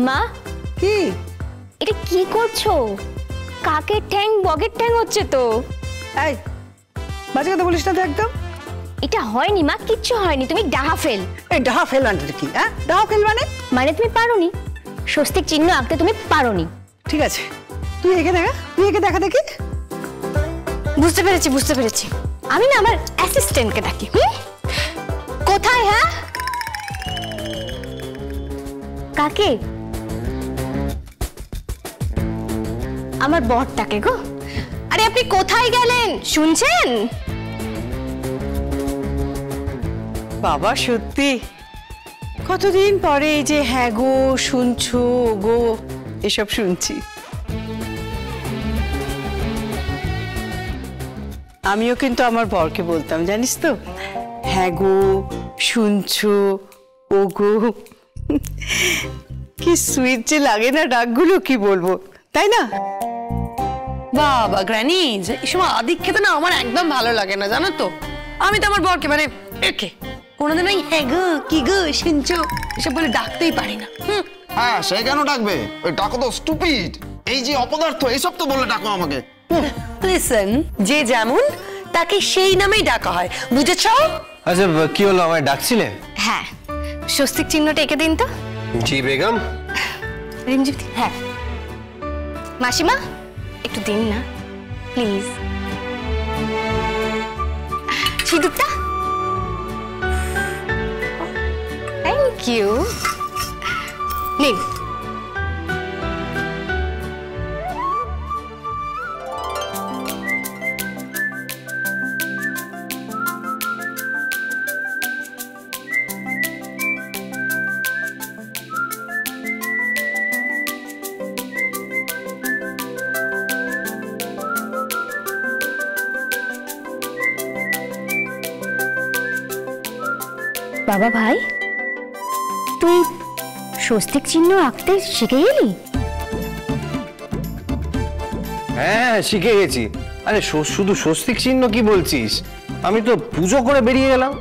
মা কি এটা কি করছো? কাকের ঠ্যাং বগের ঠ্যাং হচ্ছে তো। এই বাজে কথা বলিস না তো একদম। এটা হয়নি মা, কিচ্ছু হয়নি, তুমি ডাহা ফেল। এই ডাহা ফেল মানে কি? হ্যাঁ ডাহা ফেল মানে তুমি পারোনি, স্বস্তিক চিহ্ন আঁকতে তুমি পারোনি। ঠিক আছে তুই এঁকে দেখা দেখি। বুঝতে পেরেছি। আমি না আমার অ্যাসিস্ট্যান্টকে ডাকি। কোথায়? হ্যাঁ কাকে? আমার বরটাকে গো। আরে আপনি কোথায় গেলেন শুনছেন? বাবা সত্যি কতদিন পরে এই যে হ্যাঁ গো শুনছো গো এসব শুনছি। আমিও কিন্তু আমার বরকে বলতাম জানিস তো, হ্যাঁ গো শুনছো ও গো। কি সুইট যে লাগে না ডাকগুলো, কি বলবো তাই না? বাবা গ্র্যানি, এই সময় আদিক খেতে না আমার একদম ভালো লাগে না জানো তো। আমি তো আমার বরকে মানে একে কোনোদিন ওই হ্যাঁ গো কি গো শুনছো এসব বলে ডাকতেই পারি না। হ্যাঁ সে কেন ডাকবে? ওই ডাকো তো স্টুপিড, এই যে অপদার্থ এইসব তো বলে ডাকো আমাকে। লিসেন, যে যেমন তাকে সেই নামেই ডাকা হয়, বুঝেছ? আচ্ছা কি হলো, আমায় ডাকছিলে? হ্যাঁ স্বস্তিক চিহ্নটা এঁকে দিন তো। জি বেগম। রিমঝিম। হ্যাঁ মাসিমা একটু দিন না প্লিজ। সিঁদুরটা। Thank you. নিন। বাবা ভাই তুই স্বস্তিক চিহ্ন আঁকতে শিখে গেলি? হ্যাঁ শিখে গেছি। আরে শুধু স্বস্তিক চিহ্ন কি বলছিস, আমি তো পুজো করে বেরিয়ে গেলাম।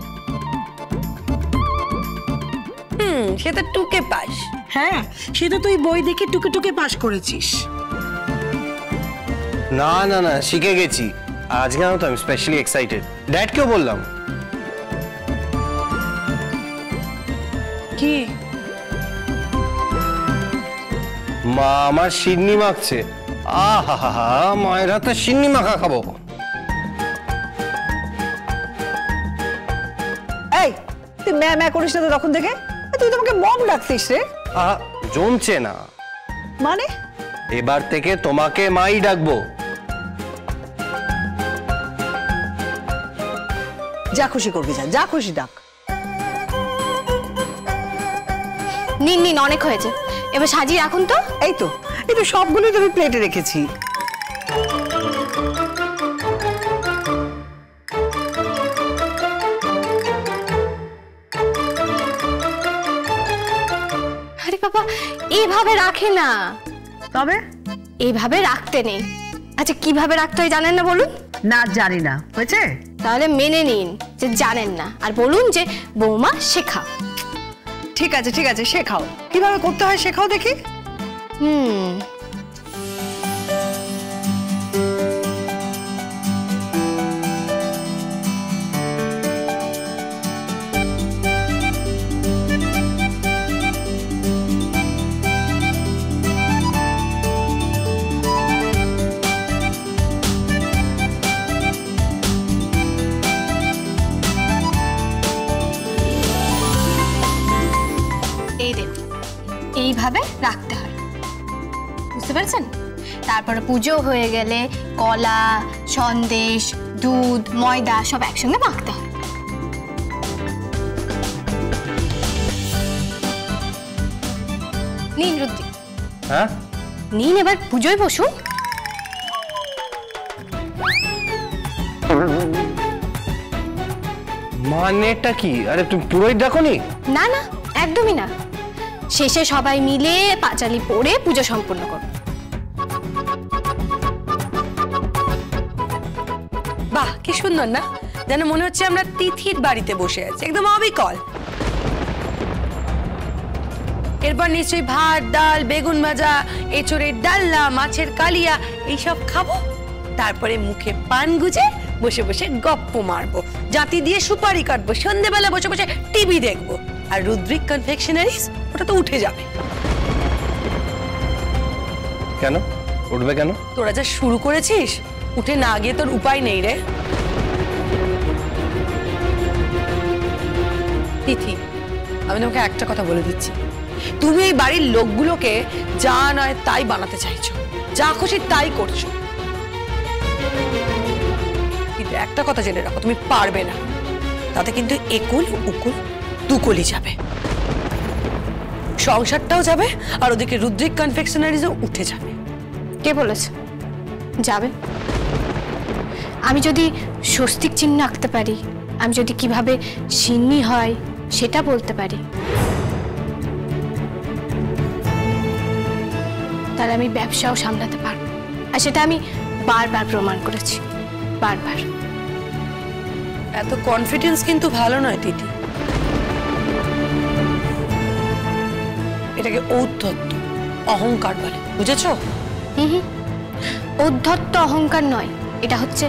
সে তো টুকে পাস। হ্যাঁ সে তো তুই বই দেখে টুকে টুকে পাস করেছিস। না না না শিখে গেছি, আর আজকে তো আমি স্পেশালি এক্সাইটেড। ড্যাডকেও বললাম। কি? মা আমার সিন্নি মাখছে। আহা মায়ের হাতে সিন্নি মাখা খাবো। এই তুই ম্যা করিস না তো তখন থেকে, তুই তো আমাকে মম ডাকতিস রে। জমছে না মানে? এবার থেকে তোমাকে মাই ডাকবো। যা খুশি করবি, যা খুশি ডাক। নিন নিন অনেক হয়েছে, এবার সাজিয়ে রাখুন তো। এই তো সবগুলোই তো আমি প্লেটে রেখেছি। আরে বাবা এইভাবে রাখে না। তবে এইভাবে রাখতে নেই। আচ্ছা কিভাবে রাখতে হয় জানেন না বলুন? না জানি না, হয়েছে? তাহলে মেনে নিন যে জানেন না, আর বলুন যে বৌমা শেখাও। ঠিক আছে শেখাও, কিভাবে করতে হয় শেখাও দেখি। এইভাবে রাখতে হয়, বুঝতে পারছেন? তারপরে পুজো হয়ে গেলে কলা, সন্দেশ, দুধ, ময়দা সব একসঙ্গে মাখতে হয়। নিন রুদ্রি। হ্যাঁ নিন এবার পুজোয় বসুন। মানেটা কি? আরে তুমি পুরোই ডাকোনি? না না একদমই না, শেষে সবাই মিলে পাঁচালি পড়ে পুজো সম্পূর্ণ করো। বাহ কি সুন্দর না, যেন মনে হচ্ছে আমরা তিথির বাড়িতে বসে আছি, একদম অবিকল। এরপর নিশ্চয়ই ভাত, ডাল, বেগুন ভাজা, এঁচড়ের ডালনা, মাছের কালিয়া এইসব খাবো। তারপরে মুখে পান গুজে বসে বসে গপ্প মারবো, জাতি দিয়ে সুপারি কাটবো, সন্ধ্যেবেলা বসে বসে টিভি দেখবো। আর রুদ্রিক কনফেকশনারিজ ওটা তো উঠে যাবে। কেন উঠবে কেন? তোরা যা শুরু করেছিস, উঠে না গিয়ে তোর উপায় নেই রে। তিথি, আমি তোমাকে একটা কথা বলে দিচ্ছি, তুমি এই বাড়ির লোকগুলোকে যা নয় তাই বানাতে চাইছো, যা খুশি তাই করছো। কিন্তু একটা কথা জেনে রাখো, তুমি পারবে না। তাতে কিন্তু একুল উকুল দুকুলই যাবে, সংসারটাও যাবে, আর ওদিকে রুদ্রিক কনফেকশনারিজও উঠে যাবে। কে বলেছে যাবে? আমি যদি স্বস্তিক চিহ্ন আঁকতে পারি, আমি যদি কিভাবে সিন্নি হয় সেটা বলতে পারি, তাহলে আমি ব্যবসাও সামলাতে পারবো। আর সেটা আমি বারবার প্রমাণ করেছি, বারবার। এত কনফিডেন্স কিন্তু ভালো নয় তিথি, এটাকে ঔদ্ধত্য, অহংকার বলে, বুঝেছো? উদ্ধত্ত অহংকার নয়, এটা হচ্ছে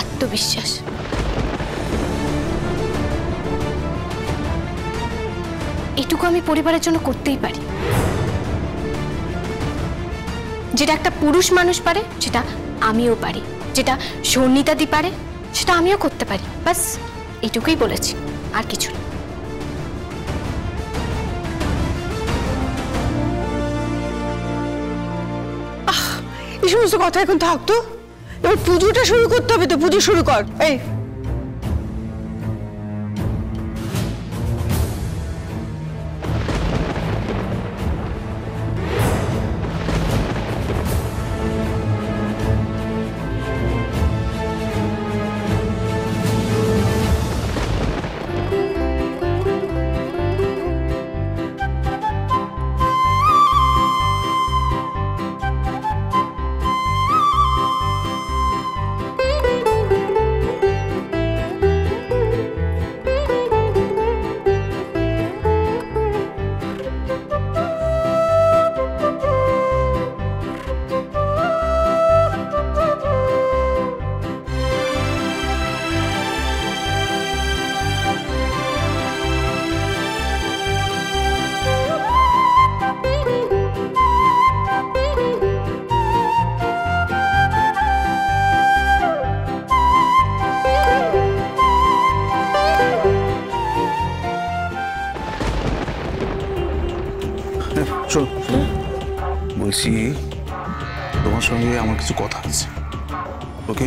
আত্মবিশ্বাস। এটুকু আমি পরিবারের জন্য করতেই পারি। যেটা একটা পুরুষ মানুষ পারে সেটা আমিও পারি, যেটা সন্নিতাদি পারে সেটা আমিও করতে পারি। বাস এটুকুই বলেছি, আর কিছু না। এই সমস্ত কথা এখন থাকতো, এবার পুজোটা শুরু করতে হবে। তো পুজো শুরু কর। এই চল, বলছি তোমার সঙ্গে আমার কিছু কথা আছে। ওকে?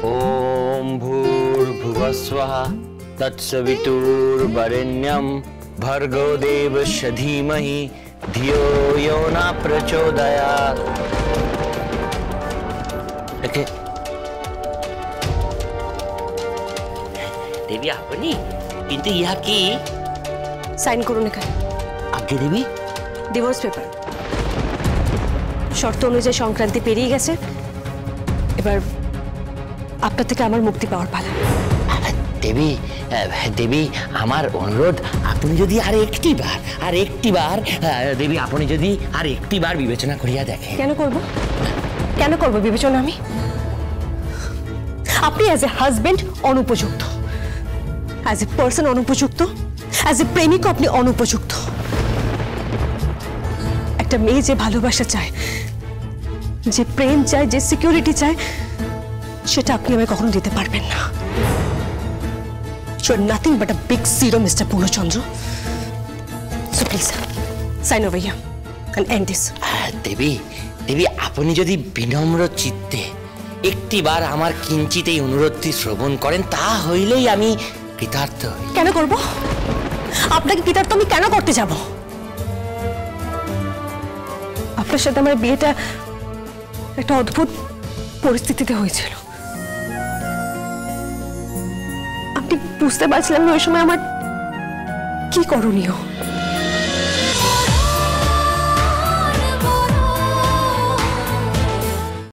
ओम भूर्भुवस्वः तत्सवितुर्वरेण्यं भर्गो देवस्य धीमहि धियो यो न प्रचोदयात्। ओके देवी আপনি কিন্তু ইহা কি সাইন করুন এখানে। আগে দেবী ডিভোর্স পেপার শর্ত অনুযায়ী সংক্রান্তি পেরিয়ে গেছে, এবার আপনার থেকে আমার মুক্তি পাওয়ার পালা। দেবী দেবী আমার অনুরোধ, আপনি যদি আর একটি বার দেবী আপনি যদি আর একটি বার বিবেচনা করিয়া দেখেন। কেন করব বিবেচনা? আপনি অ্যাজ এ হাজবেন্ড অনুপযুক্ত, অ্যাজ এ পার্সন অনুপযুক্ত, অ্যাজ এ প্রেমিক আপনি অনুপযুক্ত। একটা মেয়ে যে ভালোবাসা চায়, যে প্রেম চায়, যে সিকিউরিটি চায়, সেটা আপনি আমায় কখনো দিতে পারবেন না। You're nothing but a big zero, Mr. Purnachandra. So please, sign over here and end this. দেবী দেবী আপনি যদি বিনম্র চিত্তে একটিবার আমার কিঞ্চিত এই অনুরোধটি শ্রবণ করেন, তা হইলেই আমি কৃতার্থ হই। কেন করব? আপনাকে কৃতার্থ আমি কেন করতে যাব? আপনার সাথে আমার বিয়েটা একটা অদ্ভুত পরিস্থিতিতে হয়েছিল। আপনি বুঝতে পারছিলাম না ওই সময় আমার কি করণীয়।